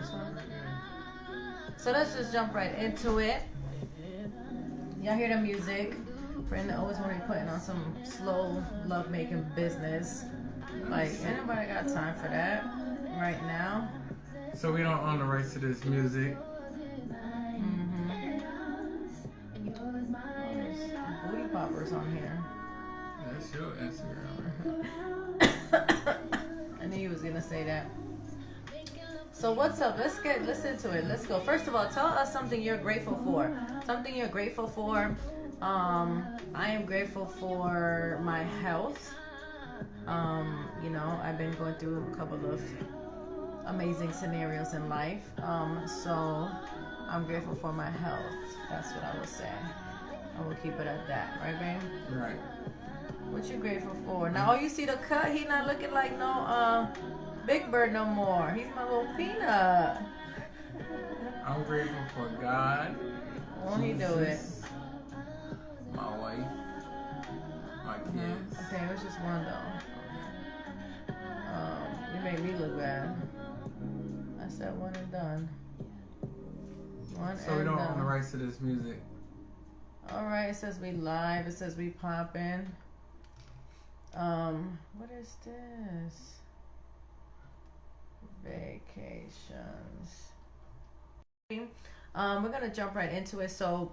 this one? So let's just jump right into it. Y'all hear the music. Brandon always want to be putting on some slow love-making business. Like, ain't nobody got time for that right now. So we don't own the rights to this music. Booty poppers on here. That's your Instagram, right? I knew you was gonna say that. So what's up? Let's listen to it. Let's go. First of all, tell us something you're grateful for. Something you're grateful for. I am grateful for my health. You know, I've been going through a couple of amazing scenarios in life. So I'm grateful for my health. That's what I would say. I will keep it at that, right, babe? Right. What you grateful for? Now, you see the cut? He not looking like no Big Bird no more. He's my little peanut. I'm grateful for God. Won't he do it? My wife. My kids. Okay, it was just one though. You made me look bad. I said one and done. One so we don't own the rights to this music. Alright, it says we live. It says we popping. What is this? Vacations. We're gonna jump right into it. So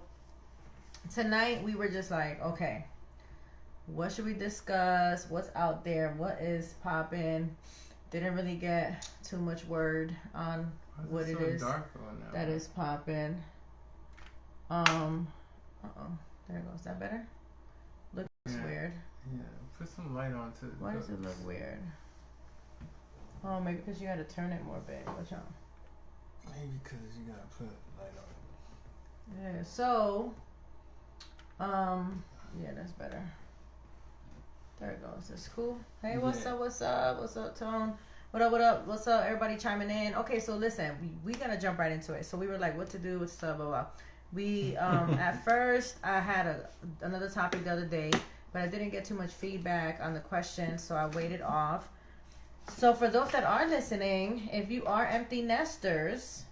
tonight we were just like, okay, what should we discuss? What's out there? What is popping? Didn't really get too much word on what it is that is popping. There it goes. Is that better? Looks weird. Yeah, put some light on to. Why does it look weird? Oh, maybe because you got to turn it more big. What's wrong? Maybe because you got to put light on it. Yeah. So, yeah, that's better. There it goes. It's cool. Hey, what's up? What's up? What's up, Tone? What up? What up? What's up? Everybody chiming in. Okay, so listen, we gonna jump right into it. So we were like, what to do? What's up? Blah blah. We at first I had another topic the other day, but I didn't get too much feedback on the question, so I waited off. So for those that are listening, if you are empty nesters,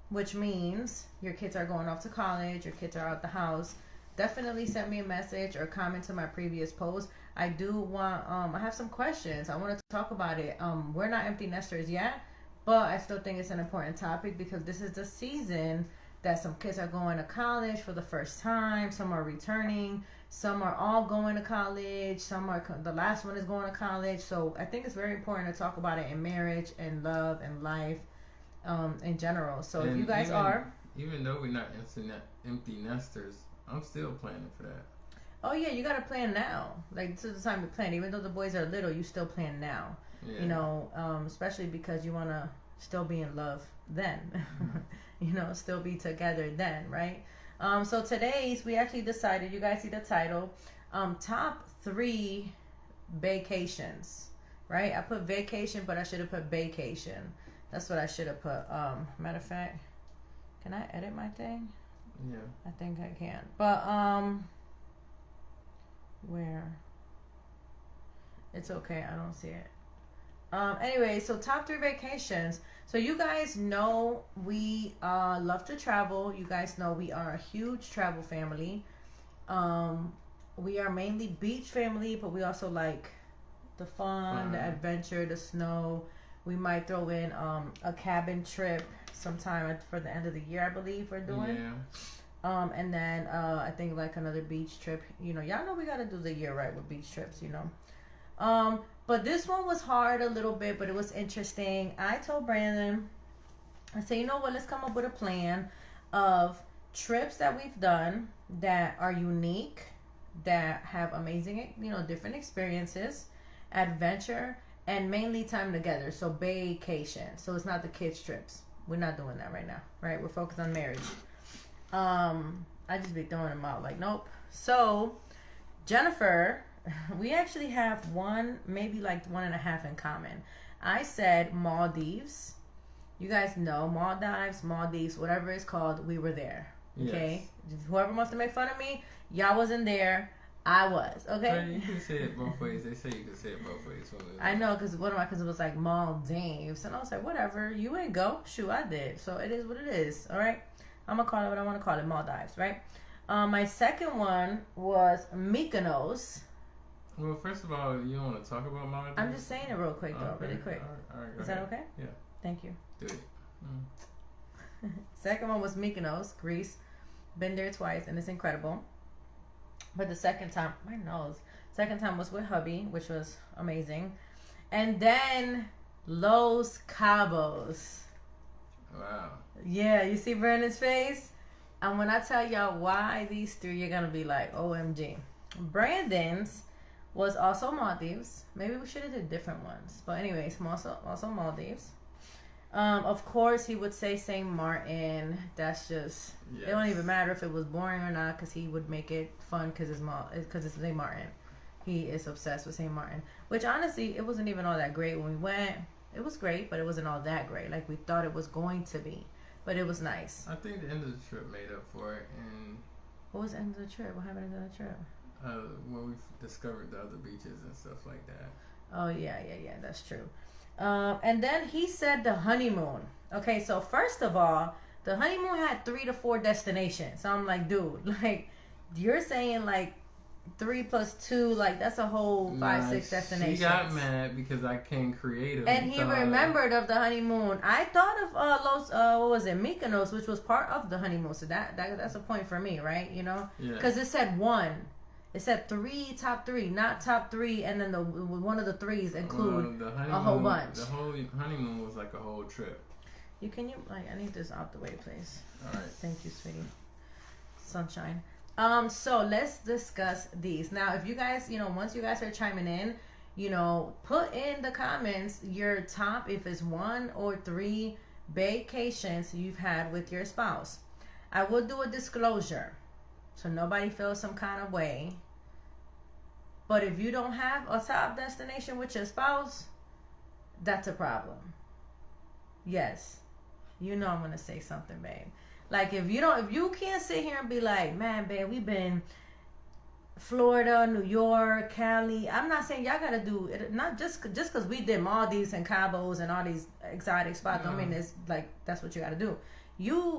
which means your kids are going off to college, your kids are out the house, definitely send me a message or comment to my previous post. I do want I have some questions. I want to talk about it. We're not empty nesters yet, but I still think it's an important topic because this is the season that some kids are going to college for the first time. Some are returning. Some are all going to college. Some are, the last one is going to college. So I think it's very important to talk about it in marriage and love and life in general. So if you guys even though we're not empty nesters, I'm still planning for that. Oh yeah, you gotta plan now. Like, this is the time to plan. Even though the boys are little, you still plan now. Yeah. You know, especially because you wanna still be in love then. You know, still be together then, right? So today's, we actually decided, you guys see the title, top 3 vacations, right? I put vacation, but I should have put vacation. That's what I should have put. Matter of fact, can I edit my thing? Yeah. I think I can. But, where? It's okay, I don't see it. Anyway, so top 3 vacations. So you guys know we love to travel. You guys know we are a huge travel family. We are mainly beach family, but we also like the fun, the adventure, the snow. We might throw in a cabin trip sometime for the end of the year, I believe we're doing. Yeah. And then I think like another beach trip. You know, y'all know we gotta do the year right with beach trips, you know. But this one was hard a little bit, but it was interesting. I told Brandon, I said, you know what, let's come up with a plan of trips that we've done that are unique, that have amazing, you know, different experiences, adventure, and mainly time together. So vacation. So it's not the kids' trips. We're not doing that right now, right? We're focused on marriage. I just be throwing them out like, nope. So Jennifer, we actually have one, maybe like 1.5 in common. I said Maldives. You guys know Maldives, whatever it's called, we were there. Okay? Yes. Whoever wants to make fun of me, y'all wasn't there. I was, But okay? you can say it both ways. They say you can say it both ways. I know, because one of my cousins was like Maldives. And I was like, whatever. You ain't go. Shoot, I did. So it is what it is, all right? I'm going to call it what I want to call it, Maldives, right? My second one was Mykonos. Well, first of all, you don't want to talk about Maldives? I'm just saying it real quick, though, really quick. All right, Is that okay? Yeah. Thank you. Do it. Second one was Mykonos, Greece. Been there twice, and it's incredible. But the second time was with hubby, which was amazing. And then Los Cabos. Wow. Yeah, you see Brandon's face? And when I tell y'all why these three, you're going to be like, OMG. Brandon's was also Maldives. Maybe we should have did different ones. But anyways, also Maldives. Of course, he would say St. Martin. That's just, It don't even matter if it was boring or not, because he would make it fun because it's St. Martin. He is obsessed with St. Martin. Which, honestly, it wasn't even all that great when we went. It was great, but it wasn't all that great like we thought it was going to be. But it was nice. I think the end of the trip made up for it. And what was the end of the trip? What happened at the end of the trip? When we discovered the other beaches and stuff like that. Oh, yeah, that's true. And then he said the honeymoon. Okay, so first of all, the honeymoon had 3 to 4 destinations. So I'm like, dude, like, you're saying like 3 plus 2, like that's a whole 5, 6 destinations. She got mad because I came creative. And he remembered of the honeymoon. I thought of Mykonos, which was part of the honeymoon. So that's a point for me, right? You know, because it said 1. It said 3, top 3, not top 3, and then one of the 3s include a whole bunch. The whole honeymoon was like a whole trip. I need this out the way, please. All right. Thank you, sweetie. Sunshine. So let's discuss these. Now, if you guys, once you guys are chiming in, put in the comments your top, if it's 1 or 3 vacations you've had with your spouse. I will do a disclosure so nobody feels some kind of way. But if you don't have a top destination with your spouse, that's a problem. Yes. I'm going to say something, babe. Like, if you can't sit here and be like, man, babe, we've been Florida, New York, Cali. I'm not saying y'all got to do it. Not just because we did Maldives and Cabos and all these exotic spots. I mean, it's like, that's what you got to do.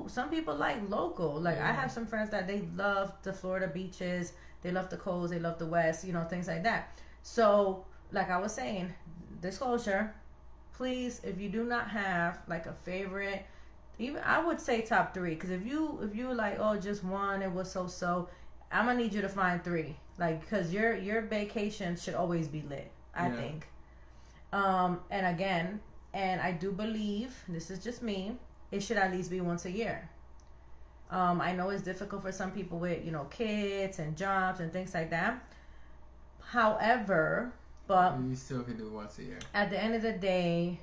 Some people like local. Like, I have some friends that they love the Florida beaches. They love the coast. They love the West, things like that. So, like I was saying, disclosure, please, if you do not have like a favorite, even I would say top 3. Because if you like, oh, just 1, it was so, I'm going to need you to find 3. Like, because your vacation should always be lit, I think. And again, and I do believe, this is just me, it should at least be once a year. I know it's difficult for some people with, kids and jobs and things like that. However, but you still can do once a year. At the end of the day,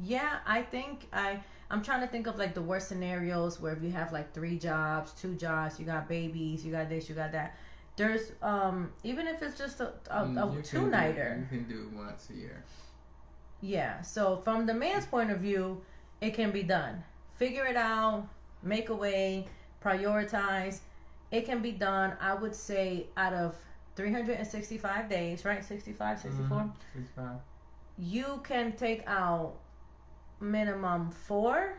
I think I'm trying to think of like the worst scenarios where if you have like 3 jobs, 2 jobs, you got babies, you got this, you got that. There's even if it's just a 2-nighter. You can do once a year. Yeah. So from the man's point of view, it can be done. Figure it out. Make a way, prioritize. It can be done, I would say, out of 365 days, right? 65, 64? 65. You can take out minimum 4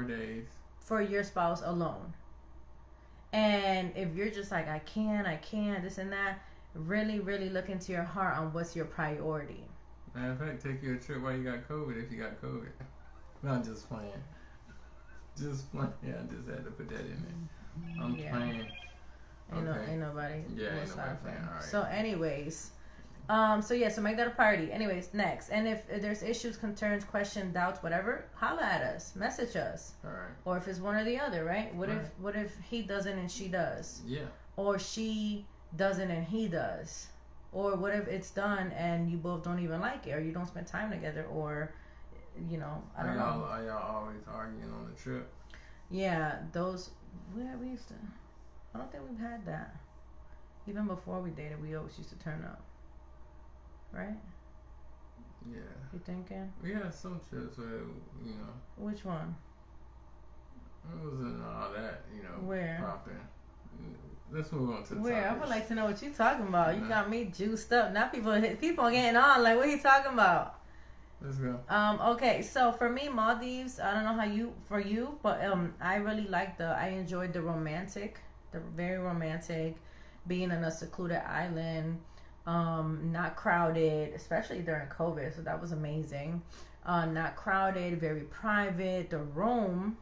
days for your spouse alone. And if you're just like, I can't, this and that, really, really look into your heart on what's your priority. Matter of fact, take you a trip while you got COVID if you got COVID. No, I'm just playing. Just playing. Yeah, I just had to put that in there. I'm playing. Ain't nobody. Yeah, ain't nobody playing. All right. So anyways, so make that a priority. Anyways, next. And if there's issues, concerns, questions, doubts, whatever, holla at us. Message us. All right. Or if it's one or the other, right? What if he doesn't and she does? Yeah. Or she doesn't and he does? Or what if it's done and you both don't even like it, or you don't spend time together, or I don't know. Are y'all always arguing on the trip? Yeah, those. We used to. I don't think we've had that. Even before we dated, we always used to turn up. Right? Yeah. You thinking? We had some trips where, Which one? It wasn't all that, Where? popping. let's move on to the Where? I topics. would like to know what you're talking about. You Yeah. got me juiced up. Now people getting on. Like, what are you talking about? Let's go. Okay, so for me, Maldives, I don't know for you, but I really I enjoyed the very romantic, being on a secluded island, not crowded, especially during COVID, so that was amazing. Not crowded, very private. The room,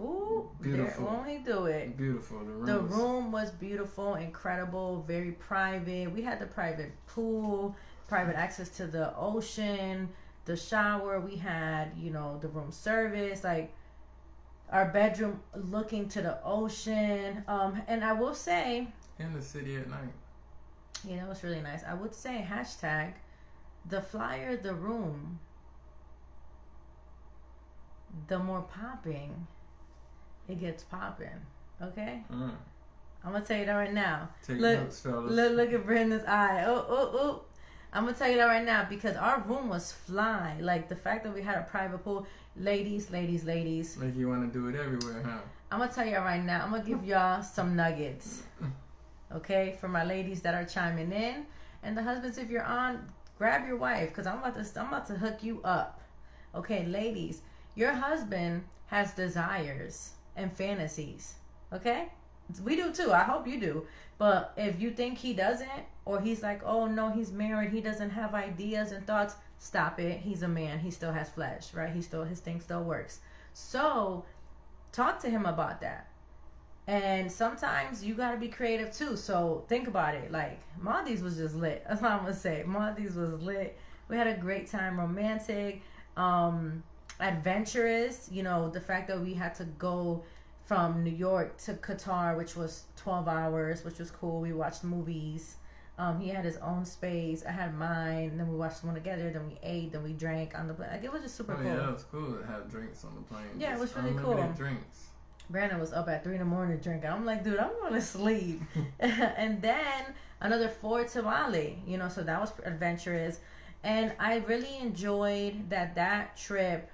ooh, Beautiful. Won't he do it? Beautiful. The room was beautiful, incredible, very private. We had the private pool, private access to the ocean, the shower. We had, the room service, like our bedroom looking to the ocean. And I will say, in the city at night. yeah, that was really nice. I would say hashtag the flyer the room, the more popping it gets popping. Okay? I'm gonna tell you that right now. Take notes, fellas. Look at Brenda's eye. Oh. I'm gonna tell you that right now because our room was fly. Like the fact that we had a private pool. Ladies. Like you want to do it everywhere, huh? I'm gonna tell you right now. I'm gonna give y'all some nuggets. Okay? For my ladies that are chiming in. And the husbands, if you're on, grab your wife because I'm about to hook you up. Okay, ladies, your husband has desires and fantasies. Okay? We do too. I hope you do. But if you think he doesn't, or he's like, oh no, he's married, he doesn't have ideas and thoughts, stop it. He's a man. He still has flesh, right? His thing still works. So talk to him about that. And sometimes you gotta be creative too. So think about it. Like Maldives was just lit. That's what I'm gonna say. Maldives was lit. We had a great time, romantic, adventurous. The fact that we had to go from New York to Qatar, which was 12 hours, which was cool. We watched movies. He had his own space. I had mine. And then we watched one together. Then we ate. Then we drank on the plane. Like, it was just super cool. Yeah, that was cool to have drinks on the plane. Yeah, it was really unlimited cool. Drinks. Brandon was up at 3 a.m. drinking. I'm like, dude, I'm going to sleep. And then another 4 to Bali. So that was adventurous. And I really enjoyed that trip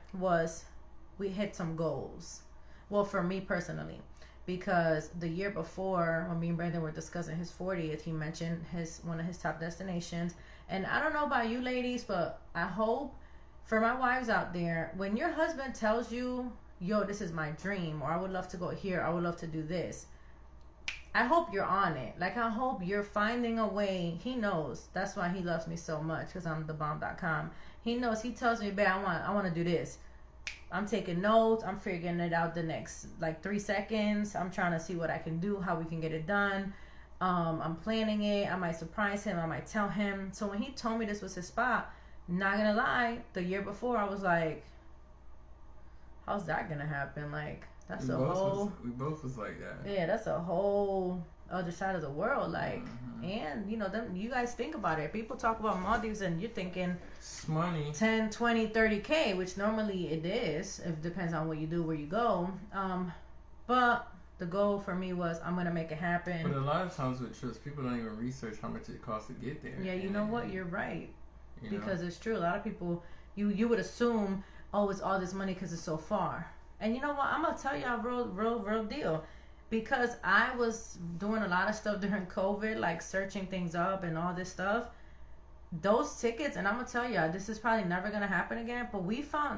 we hit some goals. Well, for me personally, because the year before, when me and Brandon were discussing his 40th, he mentioned one of his top destinations. And I don't know about you ladies, but I hope for my wives out there, when your husband tells you, yo, this is my dream, or I would love to go here, I would love to do this, I hope you're on it. Like, I hope you're finding a way. He knows. That's why he loves me so much, because I'm thebomb.com. He knows. He tells me, babe, I want to do this. I'm taking notes. I'm figuring it out the next 3 seconds. I'm trying to see what I can do, how we can get it done. I'm planning it. I might surprise him. I might tell him. So when he told me this was his spot, not gonna lie, the year before I was like, how's that gonna happen? Like, that's we both was like that. Yeah, that's a whole other side of the world. Like, and you guys think about it. People talk about Maldives and you're thinking it's money. 10, 20, 30K, which normally it is. It depends on what you do, where you go. But the goal for me was I'm going to make it happen. But a lot of times with trips, people don't even research how much it costs to get there. Yeah, you know what? You're right. Because it's true. A lot of people, you would assume, oh, it's all this money because it's so far. And you know what? I'm going to tell y'all real deal. Because I was doing a lot of stuff during COVID, like searching things up and all this stuff. Those tickets, and I'm going to tell y'all, this is probably never going to happen again, but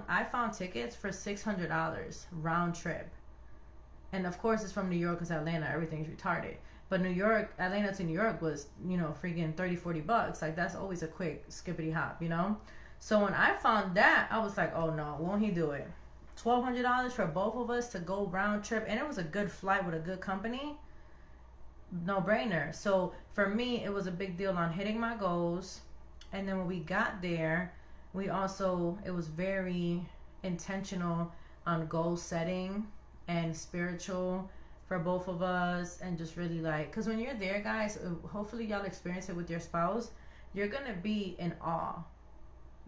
I found tickets for $600 round trip. And of course, it's from New York because Atlanta, everything's retarded. But Atlanta to New York was, freaking $30-$40. Like, that's always a quick skippity hop, So when I found that, I was like, oh no, won't he do it? $1,200 for both of us to go round trip, and it was a good flight with a good company. No brainer. So for me, it was a big deal on hitting my goals. And then when we got there, it was very intentional on goal setting and spiritual for both of us, and just really because when you're there, guys, hopefully y'all experience it with your spouse, you're gonna be in awe.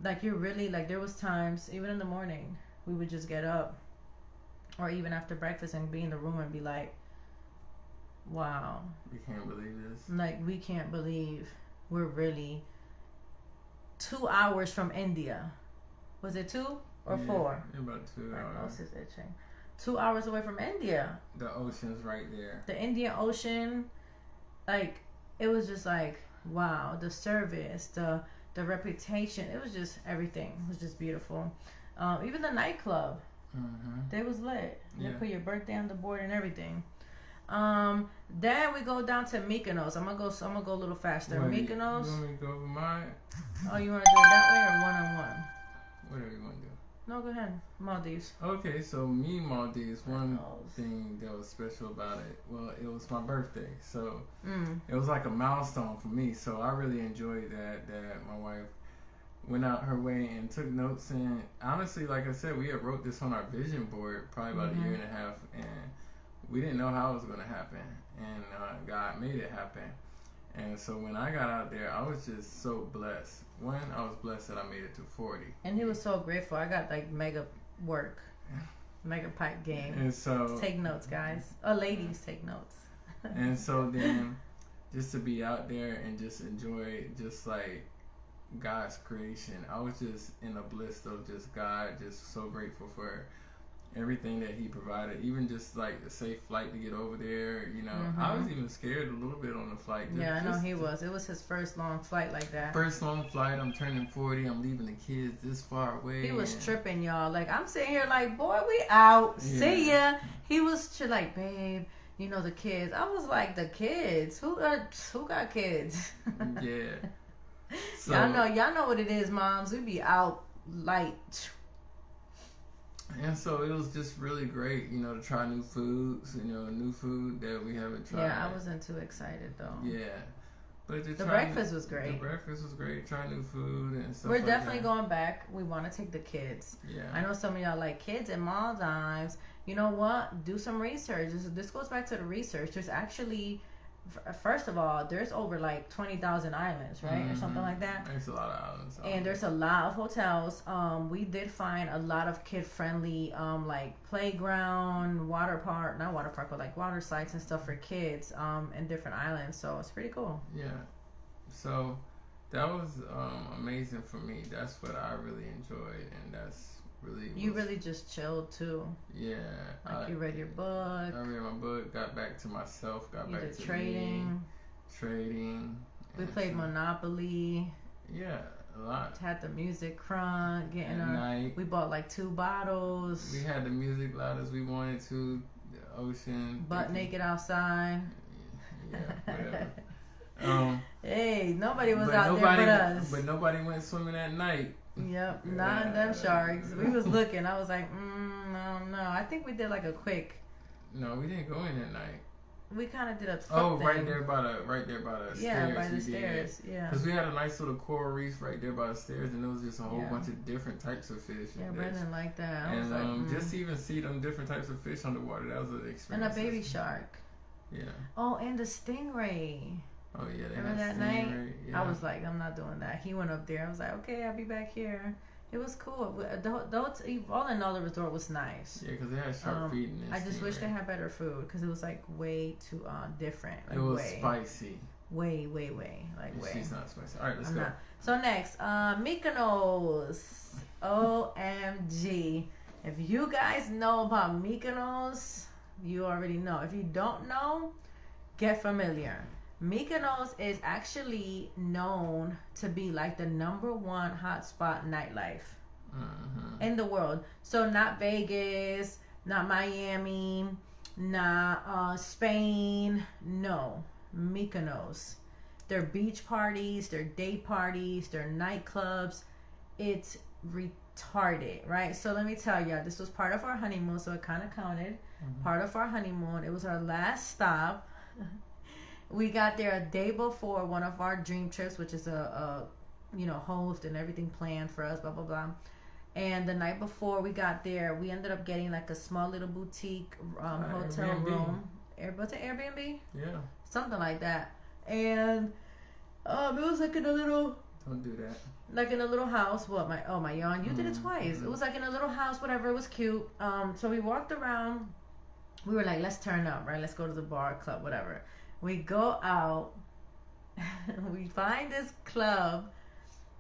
Like, you're really there was times even in the morning we would just get up, or even after breakfast, and be in the room and be like, wow, we can't believe this. Like, we can't believe we're really 2 hours from India. Was it 2 or 4? About 2 hours. My nose is itching. 2 hours away from India. The ocean's right there. The Indian Ocean, like it was just like wow. The service, the reputation, it was just everything. It was just beautiful. Even the nightclub, they was lit. They put your birthday on the board and everything. Then we go down to Mykonos. I'm gonna go a little faster. Wait, Mykonos. You want me to go over mine? Oh, you want to do it that way or one-on-one? Whatever you want to do. No, go ahead. Maldives. Okay, so me, Maldives, one thing that was special about it, well, it was my birthday. So it was like a milestone for me. So I really enjoyed that my wife went out her way and took notes. And honestly, like I said, we had wrote this on our vision board probably about a year and a half. And we didn't know how it was going to happen. And God made it happen. And so when I got out there, I was just so blessed. One, I was blessed that I made it to 40. And he was so grateful. I got like mega work, mega pipe game. And so take notes, guys. Oh, ladies, take notes. And so then, just to be out there and just enjoy just like God's creation, I was just in a bliss of just God, just so grateful for everything that he provided, even just like a safe flight to get over there, you know. I was even scared a little bit on the flight. I know he was. It was his first long flight like that. First long flight, I'm turning 40, I'm leaving the kids this far away. He was tripping, y'all. Like, I'm sitting here like, boy, we out. See ya. He was like, babe, you know the kids. I was like, the kids? Who got kids? Yeah. So, y'all know what it is, moms. We be out light. And so it was just really great, you know, to try new foods, you know, new food that we haven't tried. Yeah, I wasn't too excited though. Yeah. But the breakfast was great. The breakfast was great. Try new food and stuff. We're definitely going back. We want to take the kids. Yeah. I know some of y'all like kids in Maldives. You know what? Do some research. This goes back to the research. There's actually, first of all, there's over like 20,000 islands, right? Or something like that. There's a lot of islands. And there's a lot of hotels. We did find a lot of kid-friendly, like playground, water park, not water park, but like water sites and stuff for kids in different islands. So it's pretty cool. Yeah. So that was amazing for me. That's what I really enjoyed. And that's really... You really just chilled too. Yeah. Like you read your book. I read my book, got back to myself, got back to trading. Me, trading. We played Monopoly. Yeah, a lot. Had the music crunk, night. We bought like 2 bottles. We had the music loud as we wanted to. The ocean. Butt naked outside. Yeah, whatever. Hey, nobody was out there but us. But nobody went swimming at night. Yep, not them sharks. We was looking. I was like, I don't know. I think we did like a quick. No, we didn't go in at night. We kind of did a. Right there by the stairs. Yeah, by the stairs. Yeah. Because we had a nice little coral reef right there by the stairs, and there was just a whole bunch of different types of fish. Yeah, Brendan liked that. And just to even see them different types of fish underwater, that was an experience. And a baby shark. Yeah. Oh, and the stingray. Oh yeah, remember that night? Yeah. I was like, I'm not doing that. He went up there. I was like, okay, I'll be back here. It was cool. All in all, the resort was nice. Yeah, because they had shark feet in I just wish they had better food because it was like way too different. Like, it was spicy. Way. Like way. She's not spicy. All right, let's go. Not. So next, Mykonos. OMG. If you guys know about Mykonos, you already know. If you don't know, get familiar. Mykonos is actually known to be like the #1 hotspot nightlife in the world. So not Vegas, not Miami, not Spain. No, Mykonos. Their beach parties, their day parties, their nightclubs. It's retarded, right? So let me tell y'all, this was part of our honeymoon, so it kind of counted. Part of our honeymoon. It was our last stop. We got there a day before one of our dream trips, which is a host and everything planned for us, blah, blah, blah. And the night before we got there, we ended up getting like a small little boutique hotel room. Was it Airbnb? Yeah. Something like that. And it was like in a little... Don't do that. Like in a little house. What? My yawn? You did it twice. It was like in a little house, whatever. It was cute. So we walked around. We were like, let's turn up, right? Let's go to the bar, club, whatever. We go out, we find this club,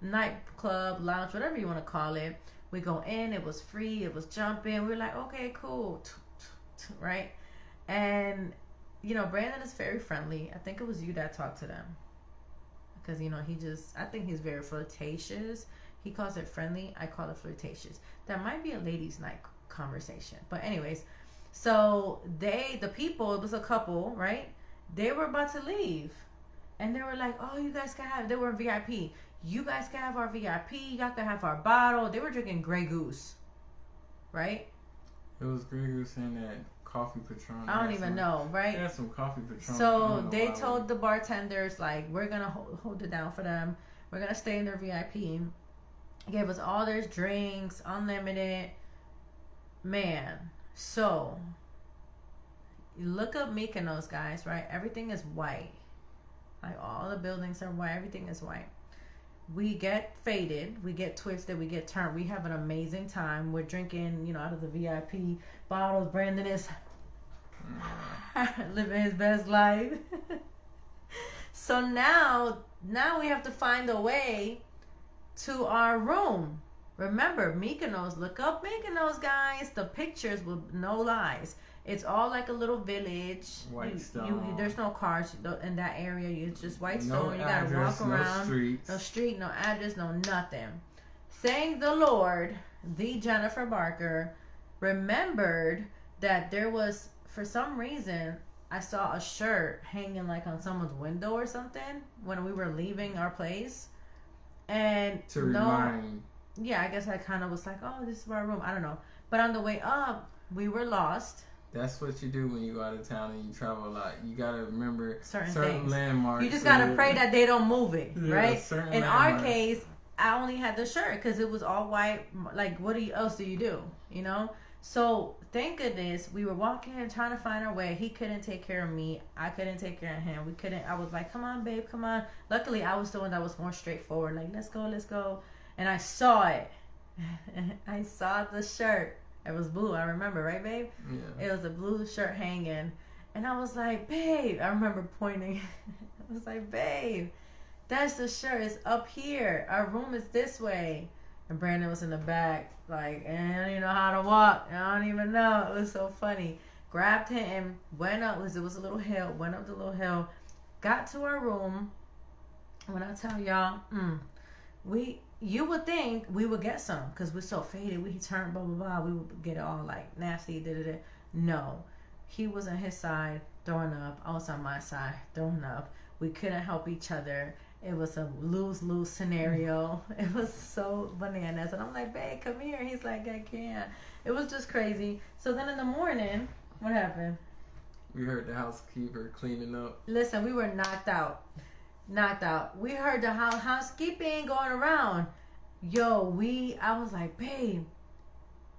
nightclub, lounge, whatever you want to call it. We go in, it was free, it was jumping. We were like, okay, cool. right? And Brandon is very friendly. I think it was you that talked to them because I think he's very flirtatious. He calls it friendly. I call it flirtatious. That might be a ladies' night conversation. But anyways, so the people, it was a couple, right? They were about to leave. And they were like, oh, you guys can have, they were VIP. You guys can have our VIP. Y'all can have our bottle. They were drinking Grey Goose, right? It was Grey Goose and that coffee Patron. I don't even know, right? They had some coffee Patron. So they told the bartenders, like, we're going to hold it down for them. We're going to stay in their VIP. Gave us all their drinks, unlimited. Man, so you look up Mykonos, guys, right? Everything is white. Like, all the buildings are white. Everything is white. We get faded. We get twisted. We get turned. We have an amazing time. We're drinking, out of the VIP bottles. Brandon is living his best life. So now we have to find a way to our room. Remember, Mykonos. Look up Mykonos, guys. The pictures with no lies. It's all like a little village. White stone. There's no cars in that area. It's just white stone. You gotta address, walk around. No street, no address, no nothing. Thank the Lord, the Jennifer Barker remembered that there was, for some reason, I saw a shirt hanging like on someone's window or something when we were leaving our place. And to remind. Yeah, I guess I kind of was like, oh, this is our room. I don't know. But on the way up, we were lost. That's what you do when you go out of town and you travel a lot. You gotta remember certain landmarks. You just gotta pray that they don't move it, right? In our case, I only had the shirt because it was all white. Like, what else do you do? So thank goodness we were walking and trying to find our way. He couldn't take care of me. I couldn't take care of him. We couldn't. I was like, come on, babe, come on. Luckily, I was the one that was more straightforward. Like, let's go. And I saw it. I saw the shirt. It was blue, I remember, right, babe? Yeah. It was a blue shirt hanging. And I was like, babe. I remember pointing. I was like, babe, that's the shirt. It's up here. Our room is this way. And Brandon was in the back, like, I don't even know how to walk. I don't even know. It was so funny. Grabbed him, went up. It was a little hill. Went up the little hill. Got to our room. When I tell y'all, you would think we would get some because we're so faded. We turned blah blah blah. We would get all like nasty. No, he was on his side throwing up. I was on my side throwing up. We couldn't help each other. It was a lose scenario. It was so bananas. And I'm like, babe, come here. He's like, I can't. It was just crazy. So then in the morning, what happened? We heard the housekeeper cleaning up. Listen, we were knocked out. We heard the housekeeping going around. I was like, babe,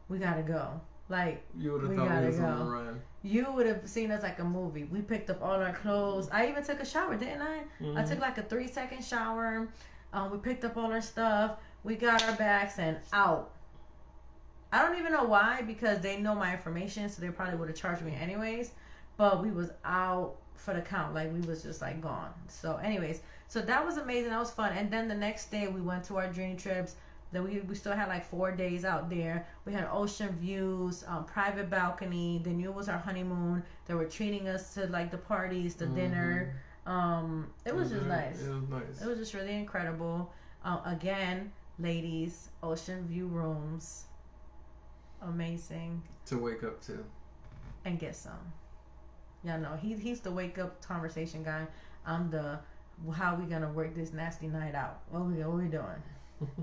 we gotta go. Like, you would have thought we was on the run. You would have seen us like a movie. We picked up all our clothes. I even took a shower, didn't I? Mm-hmm. I took like a 3-second shower. We picked up all our stuff. We got our bags and out. I don't even know why, because they know my information, so they probably would have charged me anyways. But we was out for the count. Like, we was just like gone. So anyways, so that was amazing. That was fun. And then the next day we went to our dream trips. Then we still had like 4 days out there. We had ocean views, private balcony. Then it was our honeymoon. They were treating us to like the parties, the dinner. It was just nice. It was nice. It was just really incredible. Again, ladies, ocean view rooms. Amazing. To wake up to. And get some. Yeah, no, he's the wake up conversation guy. I'm the how we gonna work this nasty night out. What we doing?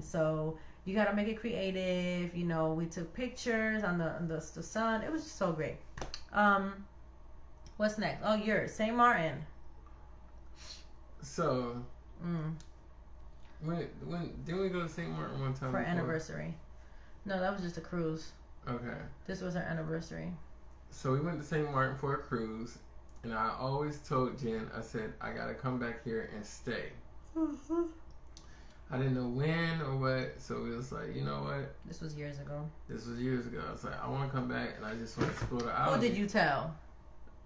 So you gotta make it creative. We took pictures on the sun. It was just so great. What's next? Oh, yours, St. Martin. So, when did we go to St. Martin one time for before? Anniversary? No, that was just a cruise. Okay. This was our anniversary. So we went to St. Martin for a cruise, and I always told Jen, I said, I gotta come back here and stay. Mm-hmm. I didn't know when or what, so it was like, you know what? This was years ago. I was like, I want to come back, and I just want to explore the island. Who did you tell?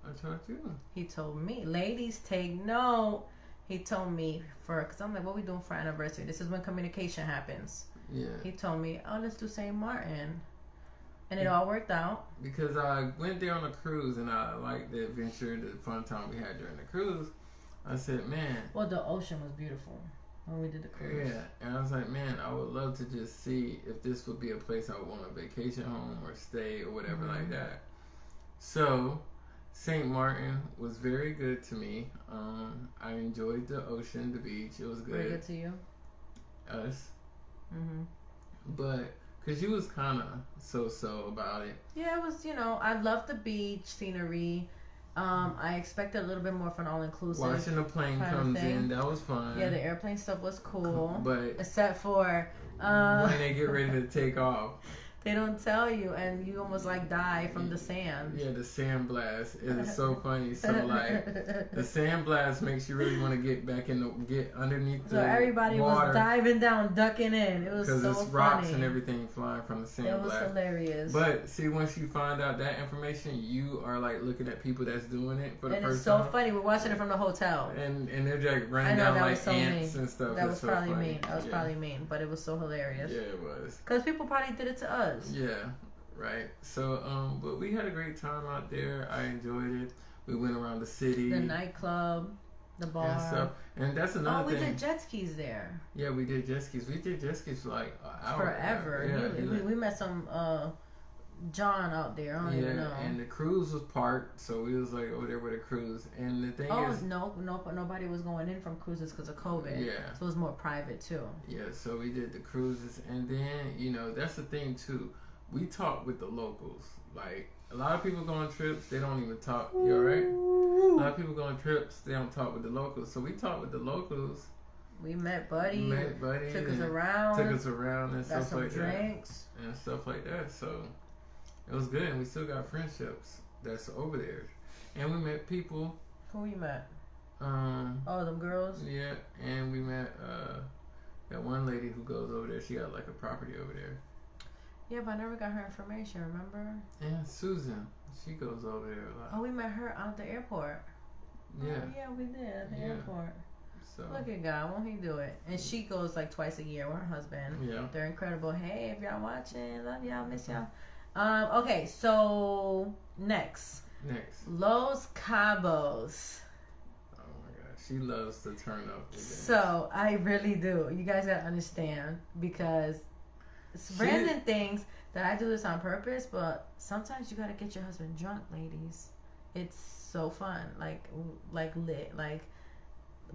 I told you. He told me. Ladies, take note. He told me because I'm like, what are we doing for anniversary? This is when communication happens. Yeah. He told me, oh, let's do St. Martin. And it all worked out. Because I went there on a cruise and I liked the adventure, the fun time we had during the cruise. I said, man. Well, the ocean was beautiful when we did the cruise. Yeah, and I was like, man, I would love to just see if this would be a place I would want a vacation home or stay or whatever like that. So, St. Martin was very good to me. I enjoyed the ocean, the beach. It was good. Very good to you? Us. But, because you was kind of so-so about it. Yeah, it was, I love the beach, scenery. I expected a little bit more from all-inclusive. Watching the plane comes in, that was fun. Yeah, the airplane stuff was cool. But except for... when they get ready to take off. They don't tell you, and you almost like die from the sand. Yeah, the sand blast is so funny. So like, the sand blast makes you really want to get back get underneath the water. So everybody was diving down, ducking in. It was so funny. Because it's rocks and everything flying from the sand blast. It was hilarious. But see, once you find out that information, you are like looking at people that's doing it for the first time. And it's so funny. We're watching it from the hotel. And they're like running down like so ants and stuff. That was probably mean. That was probably mean, but it was so hilarious. Yeah, it was. Because people probably did it to us. Yeah, right. So, but we had a great time out there. I enjoyed it. We went around the city, the nightclub, the bar, and stuff. And that's another thing. Oh, we did jet skis there. Yeah, we did jet skis. We did jet skis for like an hour. Forever. Yeah, we met some John out there. I don't even know. And the cruise was parked, so we was like over there with the cruise. And the thing is, nobody was going in from cruises because of COVID. Yeah, so it was more private too. Yeah, so we did the cruises, and then that's the thing too. We talk with the locals. Like a lot of people go on trips, they don't even talk. You alright? A lot of people go on trips, they don't talk with the locals. So we talk with the locals. We met Buddy. Took us around and got stuff like drinks. that. And stuff like that. So it was good, and we still got friendships that's over there. And we met people. Who we met? Them girls? Yeah, and we met that one lady who goes over there. She got like a property over there. Yeah, but I never got her information, remember? Yeah, Susan. She goes over there a lot. Oh, we met her out at the airport. Yeah. Oh, yeah, we did at the airport. So. Look at God, won't he do it? And she goes like twice a year with her husband. Yeah. They're incredible. Hey, if y'all watching, love y'all, miss y'all. Okay, so next. Los Cabos. Oh my God, she loves to turn up. So I really do. You guys gotta understand because it's random things that I do this on purpose, but sometimes you gotta get your husband drunk, ladies. It's so fun, like lit, like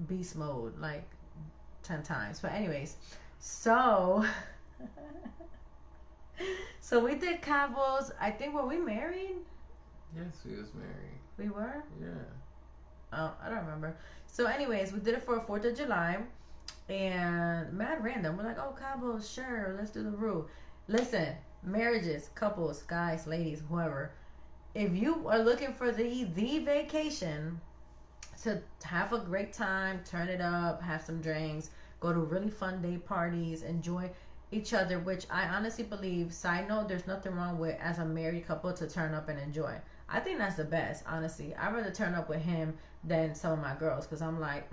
beast mode, like 10 times. But anyways, so. So we did Cabos. I think, were we married? Yes, we was married. We were? Yeah. Oh, I don't remember. So anyways, we did it for 4th of July. And mad random. We're like, oh, Cabos, sure. Let's do the rule. Listen, marriages, couples, guys, ladies, whoever. If you are looking for the vacation to have a great time, turn it up, have some drinks, go to really fun day parties, enjoy each other, which I honestly believe, side note, there's nothing wrong with as a married couple to turn up and enjoy. I think that's the best, honestly. I'd rather turn up with him than some of my girls because I'm like,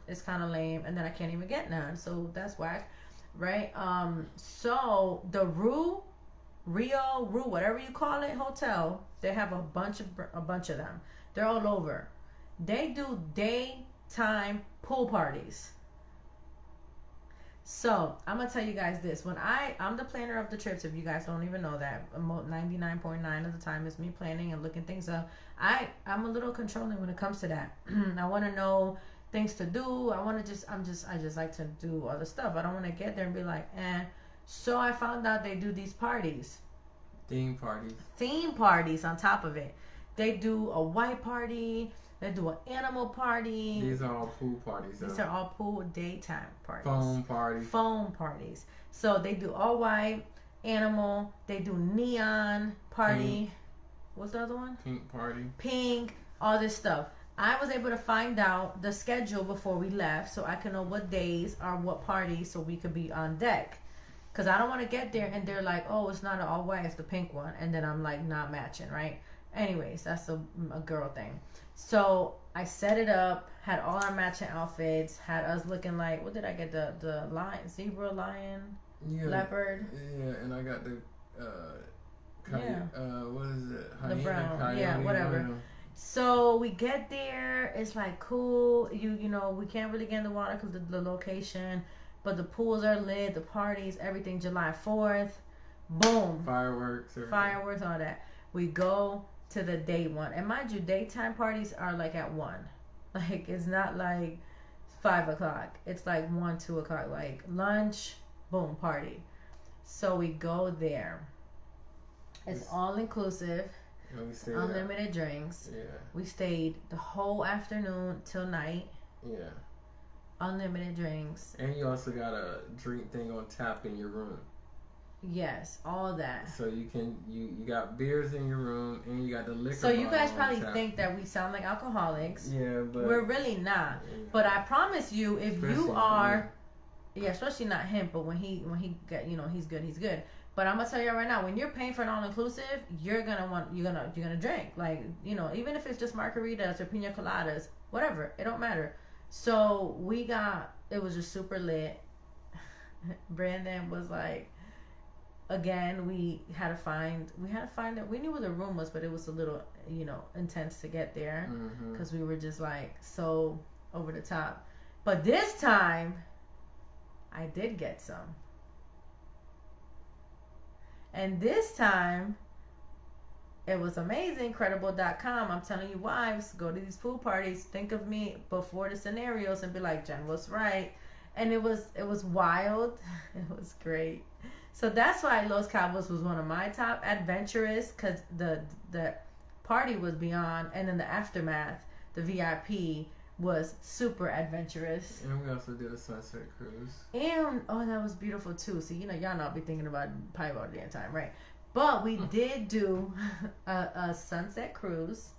it's kind of lame, and then I can't even get none, so that's whack, right? So the Rio, whatever you call it, hotel, they have a bunch of them. They're all over. They do daytime pool parties. So, I'm going to tell you guys this. When I'm the planner of the trips, if you guys don't even know that. 99.9 of the time is me planning and looking things up. I'm a little controlling when it comes to that. I want to know things to do. I just like to do other stuff. I don't want to get there and be like, eh. So, I found out they do these parties. Theme parties on top of it. They do a white party. They do an animal party. These are all pool parties. These are all pool daytime parties. Phone parties. So they do all white, animal. They do neon party. Pink. What's the other one? Pink party. Pink. All this stuff. I was able to find out the schedule before we left so I can know what days are what parties so we could be on deck. Because I don't want to get there and they're like, oh, it's not an all white, it's the pink one. And then I'm like not matching, right? Anyways, that's a girl thing. So I set it up, had all our matching outfits, had us looking like, what did I get? The lion, zebra, lion, leopard. Yeah, and I got the What is it? The brown. Coyote, yeah, whatever. So we get there. It's like cool. You know, we can't really get in the water because the location. But the pools are lit. The parties, everything. July 4th. Boom. Fireworks. Fireworks, all that. We go to the day one. And mind you, daytime parties are like at 1. Like, it's not like 5 o'clock. It's like 1, 2 o'clock. Like, lunch, boom, party. So we go there. It's all inclusive. Unlimited drinks. Yeah. We stayed the whole afternoon till night. Yeah. Unlimited drinks. And you also got a drink thing on tap in your room. Yes, all that. So you got beers in your room and you got the liquor. So you guys probably think that we sound like alcoholics. Yeah, but we're really not. Yeah. But I promise you, if especially you are, especially not him, but when he got, he's good. But I'm gonna tell you right now, when you're paying for an all-inclusive, you're gonna drink. Like, even if it's just margaritas or pina coladas, whatever, it don't matter. So it was just super lit. Brandon was like, again, we had to find that we knew where the room was, but it was a little, intense to get there because we were just like so over the top. But this time, I did get some. And this time, it was amazing. Credible.com. I'm telling you, wives, go to these pool parties. Think of me before the scenarios and be like, Jen was right. And it was wild. It was great. So that's why Los Cabos was one of my top adventurous, because the party was beyond, and then the aftermath, the VIP, was super adventurous. And we also did a sunset cruise. And that was beautiful too. So y'all not be thinking about pie all the damn time, right? But we did do a sunset cruise.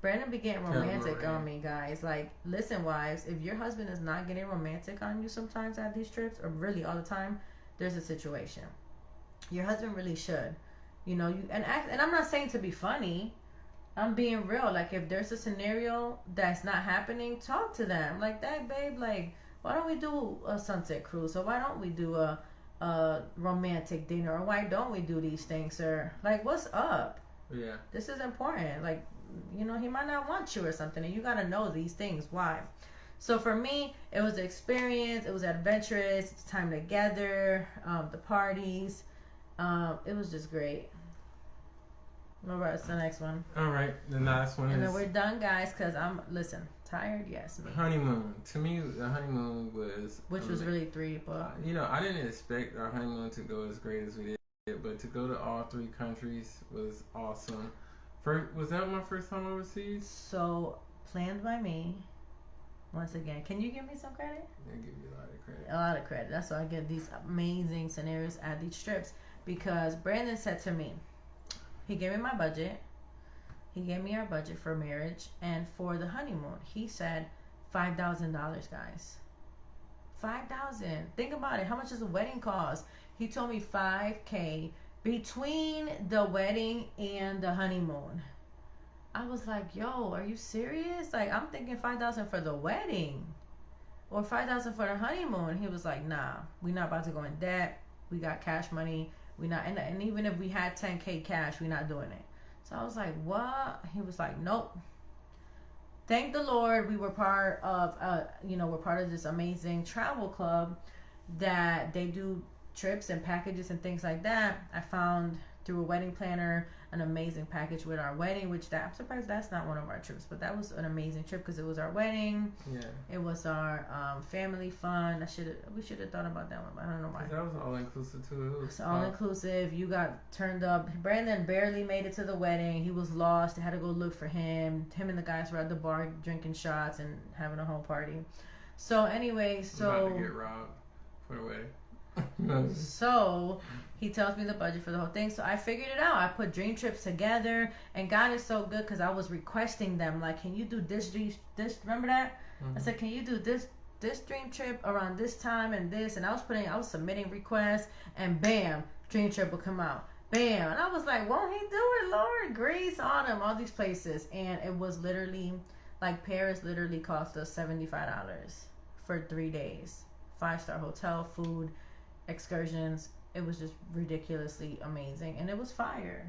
Brandon be getting romantic on me, guys. Like, listen, wives, if your husband is not getting romantic on you sometimes at these trips, or really all the time, there's a situation. Your husband really should, and I'm not saying to be funny. I'm being real. Like, if there's a scenario that's not happening, talk to them. Like, that, babe, like, why don't we do a sunset cruise? Or why don't we do a romantic dinner? Or why don't we do these things, sir? Like, what's up? Yeah. This is important. Like, he might not want you or something, and you got to know these things. Why? So for me, it was an experience. It was adventurous. It's time together. The parties. It was just great. What's the next one? All right, the last one and then we're done, guys, because tired. Yes, me. Honeymoon. To me, the honeymoon was was really 3 people. I didn't expect our honeymoon to go as great as we did, but to go to all 3 countries was awesome. Was that my first time overseas? So planned by me. Once again, can you give me some credit? I give you a lot of credit. A lot of credit. That's why I get these amazing scenarios at these trips, because Brandon said to me. He gave me my budget. He gave me our budget for marriage. And for the honeymoon, he said $5,000, guys. $5,000. Think about it. How much does a wedding cost? He told me $5,000 between the wedding and the honeymoon. I was like, yo, are you serious? Like, I'm thinking $5,000 for the wedding or $5,000 for the honeymoon. He was like, nah, we're not about to go in debt. We got cash money. We not, and even if we had $10,000 cash, we're not doing it. So I was like, what? He was like, nope. Thank the Lord, we were part of, we're part of this amazing travel club that they do trips and packages and things like that. I found through a wedding planner an amazing package with our wedding, I'm surprised that's not one of our trips, but that was an amazing trip because it was our wedding. Yeah. It was our family fun. We should have thought about that one, but I don't know why. That was all inclusive too. It's all inclusive. You got turned up. Brandon barely made it to the wedding. He was lost. They had to go look for him. Him and the guys were at the bar drinking shots and having a whole party. So anyway, about to get robbed for the wedding. So he tells me the budget for the whole thing. So I figured it out. I put dream trips together, and God is so good because I was requesting them, like, can you do this? Remember that? I said, can you do this dream trip around this time and this? And I was submitting requests, and bam, dream trip will come out. Bam, and I was like, won't he do it, Lord? Greece, Autumn, all these places, and it was literally like Paris. Literally cost us $75 for 3 days, 5-star hotel, food, excursions. it was just ridiculously amazing, and it was fire.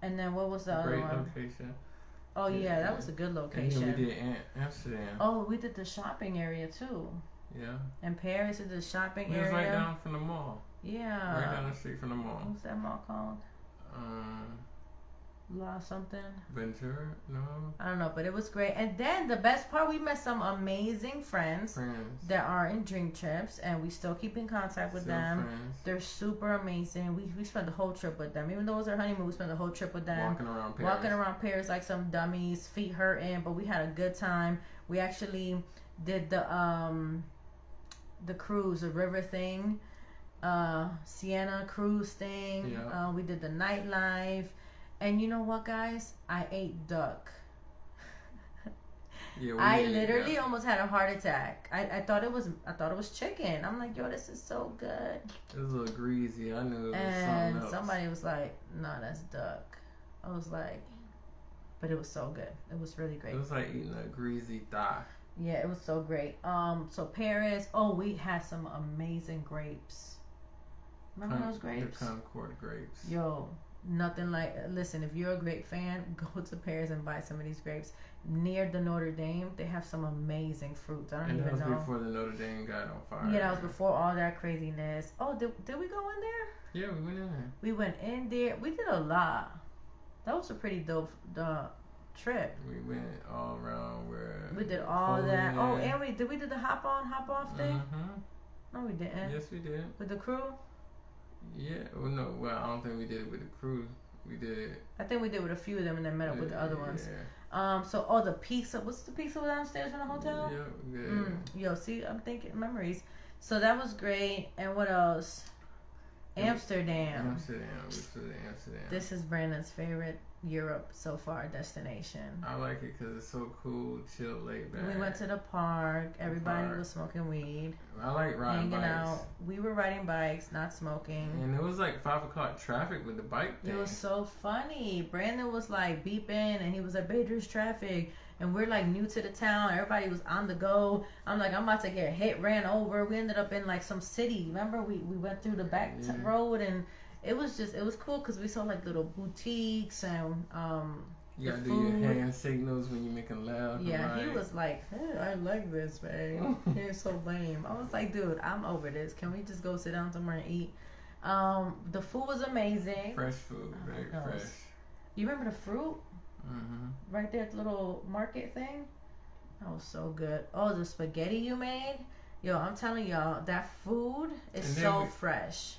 And then what was the other one? Great location. Oh yeah, that was a good location. And then we did Amsterdam. Oh, we did the shopping area too. Yeah. In Paris, we did the shopping area. It was right down from the mall. Yeah. Right down the street from the mall. What's that mall called? La something. Ventura? No. I don't know, but it was great. And then the best part, we met some amazing friends that are in Dream Trips, and we still keep in contact with them. Friends. They're super amazing. We spent the whole trip with them. Even though it was our honeymoon, we spent the whole trip with them. Walking around Paris like some dummies, feet hurting, but we had a good time. We actually did the cruise, the river thing, Sienna cruise thing. Yeah. We did the nightlife. And you know what, guys? I ate duck. Yeah, I literally almost had a heart attack. I thought it was chicken. I'm like, yo, this is so good. It was a little greasy. I knew it was and something else. Somebody was like, no, that's duck. I was like, but it was so good. It was really great. It was like eating a greasy thigh. Yeah, it was so great. So Paris. Oh, we had some amazing grapes. Remember those grapes? The Concord grapes. Yo. Nothing like, listen, if you're a grape fan, go to Paris and buy some of these grapes. Near the Notre Dame, they have some amazing fruits. I don't even know. And that was before the Notre Dame got on fire. Yeah, that was before all that craziness. Oh, did we go in there? Yeah, we went in there. We went in there. We did a lot. That was a pretty dope trip. We went all around where... We did all that. Oh, and did we do the hop on, hop off thing? No, we didn't. Yes, we did. With the crew? Yeah, well, I don't think we did it with the crew. We did it. I think we did with a few of them and then met up with the other ones. So, the pizza. What's the pizza downstairs in the hotel? Yeah, good. Yo, see, I'm thinking memories. So that was great. And what else? Amsterdam. We flew to Amsterdam. This is Brandon's favorite Europe so far destination. I like it because it's so cool, chill, laid back. We went to the park. Everybody was smoking weed. I like riding bikes. Out. We were riding bikes, not smoking. And it was like 5 o'clock traffic with the bike thing. It was so funny. Brandon was like beeping and he was like, babe, there's traffic. And we're like new to the town. Everybody was on the go. I'm like, I'm about to get hit, ran over. We ended up in like some city. Remember, we went through the back road and it was cool because we saw like little boutiques and you gotta do your hand signals when you're making laugh. Yeah, right. He was like, hey, I like this, man. It's so lame. I was like, dude, I'm over this. Can we just go sit down somewhere and eat? The food was amazing. Fresh food, very fresh. You remember the fruit? Mm-hmm. Right there at the little market thing? That was so good. Oh, the spaghetti you made? Yo, I'm telling y'all, that food is so fresh.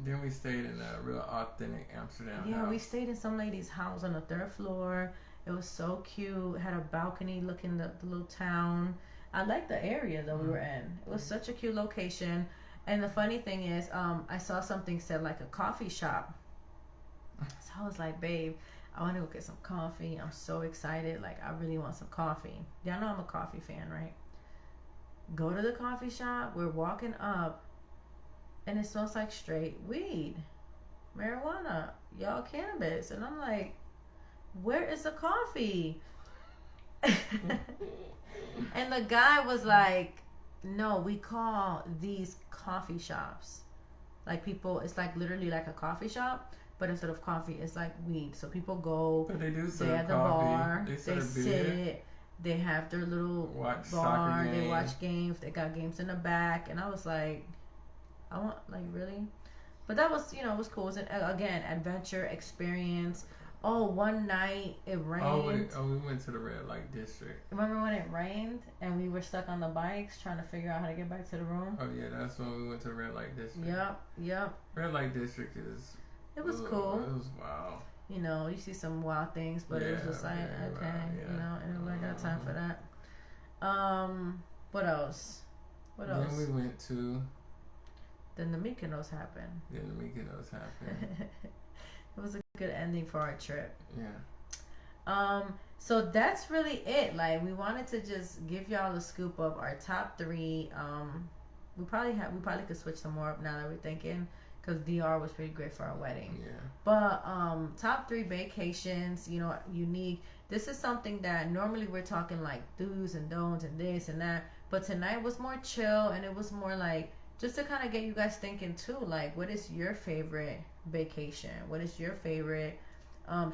Then we stayed in a real authentic Amsterdam house. We stayed in some lady's house on the 3rd floor. It was so cute. It had a balcony looking at the little town. I liked the area that we were in. It was such a cute location. And the funny thing is, I saw something said like a coffee shop. So I was like, babe, I want to go get some coffee. I'm so excited. Like, I really want some coffee. Y'all know I'm a coffee fan, right? Go to the coffee shop. We're walking up. And it smells like straight weed. Marijuana. Y'all cannabis. And I'm like, where is the coffee? And the guy was like, no, we call these coffee shops. Like people, it's like literally like a coffee shop. But instead of coffee, it's like weed. So people go. But they do serve they're at the coffee. Bar. They sit. They have their little bar. They watch games. They got games in the back. And I was like, I want, like, really? But that was, it was cool. It was, again, adventure, experience. Oh, one night it rained. We went to the red light district. Remember when it rained and we were stuck on the bikes trying to figure out how to get back to the room? Oh, yeah, that's when we went to the red light district. Yep. Red light district is... It was cool. It was wild. You see some wild things, but it was just like, okay, everybody got time for that. What else? Then we went to... Then the Mykonos happened. It was a good ending for our trip. Yeah. So that's really it. Like, we wanted to just give y'all a scoop of our top 3. We probably could switch some more up now that we're thinking, because DR was pretty great for our wedding. Yeah. But top 3 vacations, unique. This is something that normally we're talking like do's and don'ts and this and that. But tonight was more chill, and it was more like just to kind of get you guys thinking too, like, what is your favorite vacation? What is your favorite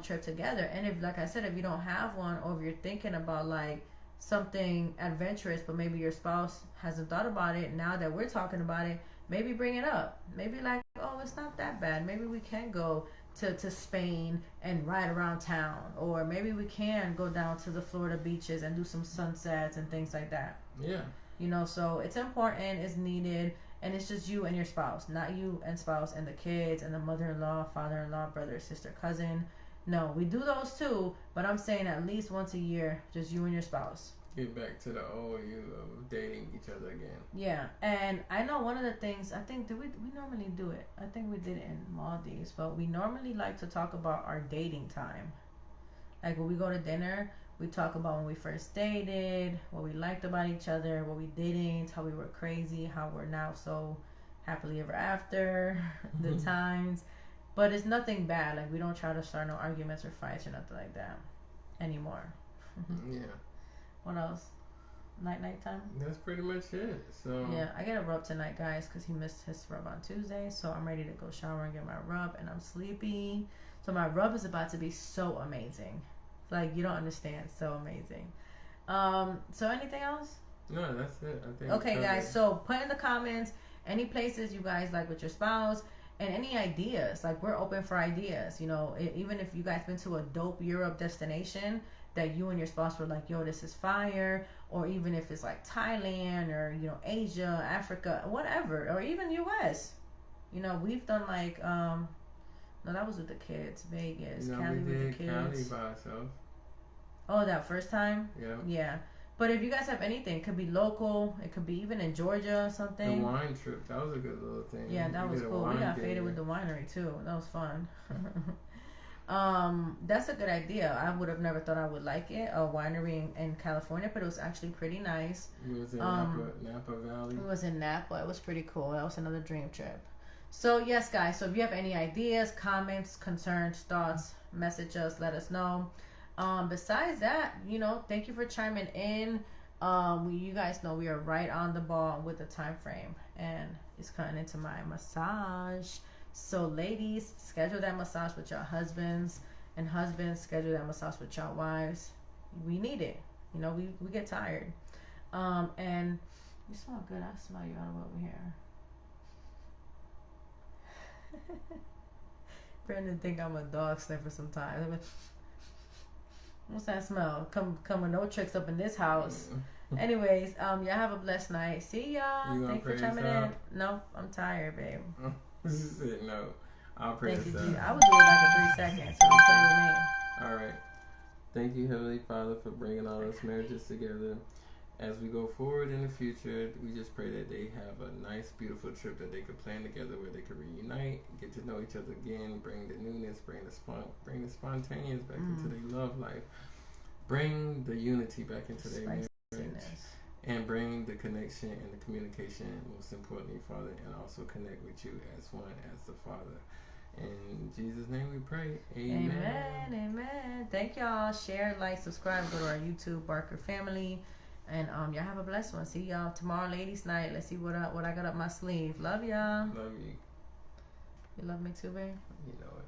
trip together? And if, like I said, if you don't have one, or if you're thinking about like something adventurous, but maybe your spouse hasn't thought about it, now that we're talking about it, maybe bring it up. Maybe like, oh, it's not that bad. Maybe we can go to Spain and ride around town, or maybe we can go down to the Florida beaches and do some sunsets and things like that. Yeah. You know, so it's important, it's needed, and it's just you and your spouse, not you and spouse and the kids and the mother-in-law, father-in-law, brother, sister, cousin. No, we do those too, but I'm saying at least once a year, just you and your spouse. Get back to the old you of dating each other again. Yeah, and I know one of the things, I think, we normally do it. I think we did it in Maldives, but we normally like to talk about our dating time. Like when we go to dinner, we talk about when we first dated, what we liked about each other, what we didn't, how we were crazy, how we're now so happily ever after, the times. But it's nothing bad. Like we don't try to start no arguments or fights or nothing like that anymore. Yeah. What else? Night time? That's pretty much it. So yeah, I get a rub tonight, guys, because he missed his rub on Tuesday. So I'm ready to go shower and get my rub, and I'm sleepy. So my rub is about to be so amazing. Like, you don't understand. So amazing. So anything else? No, that's it. I think. Okay, guys. So put in the comments any places you guys like with your spouse, and any ideas. Like, we're open for ideas. You know, even if you guys been to a dope Europe destination that you and your spouse were like, yo, this is fire. Or even if it's like Thailand or, you know, Asia, Africa, whatever. Or even U.S. You know, we've done like, no, that was with the kids. Vegas, Cali with the kids. Cali by ourselves. Oh, that first time? Yeah. Yeah. But if you guys have anything, it could be local. It could be even in Georgia or something. The wine trip, that was a good little thing. Yeah, that was cool. We got faded with the winery too. That was fun. That's a good idea. I would have never thought I would like it, a winery in California, but it was actually pretty nice. It was in Napa Valley. It was in Napa. It was pretty cool. That was another dream trip. So yes, guys. So if you have any ideas, comments, concerns, thoughts, message us. Let us know. Besides that, you know, thank you for chiming in. You guys know we are right on the ball with the time frame, and it's cutting into my massage. So ladies, schedule that massage with your husbands, and husbands, schedule that massage with your wives. We need it. You know, we get tired. And you smell good. I smell you all over here. Brandon think I'm a dog sniffer sometimes. I mean, what's that smell? Come with no tricks up in this house. Anyways, y'all have a blessed night. See y'all. Thanks for chiming in. No, I'm tired, babe. She said no. I'll pray Thank you, us G. out. I would do it like a 3 seconds. So don't play with me. All right. Thank you, Heavenly Father, for bringing all those marriages together. As we go forward in the future, we just pray that they have a nice, beautiful trip that they could plan together, where they could reunite, get to know each other again, bring the newness, bring the spontaneous back into their love life, bring the unity back into their marriage, and bring the connection and the communication, most importantly, Father, and also connect with you as one, as the Father. In Jesus' name we pray. Amen. Amen. Amen. Thank y'all. Share, like, subscribe. Go to our YouTube, Barker Family. And y'all have a blessed one. See y'all tomorrow, ladies' night. Let's see what I got up my sleeve. Love y'all. Love you. You love me too, babe? You know it.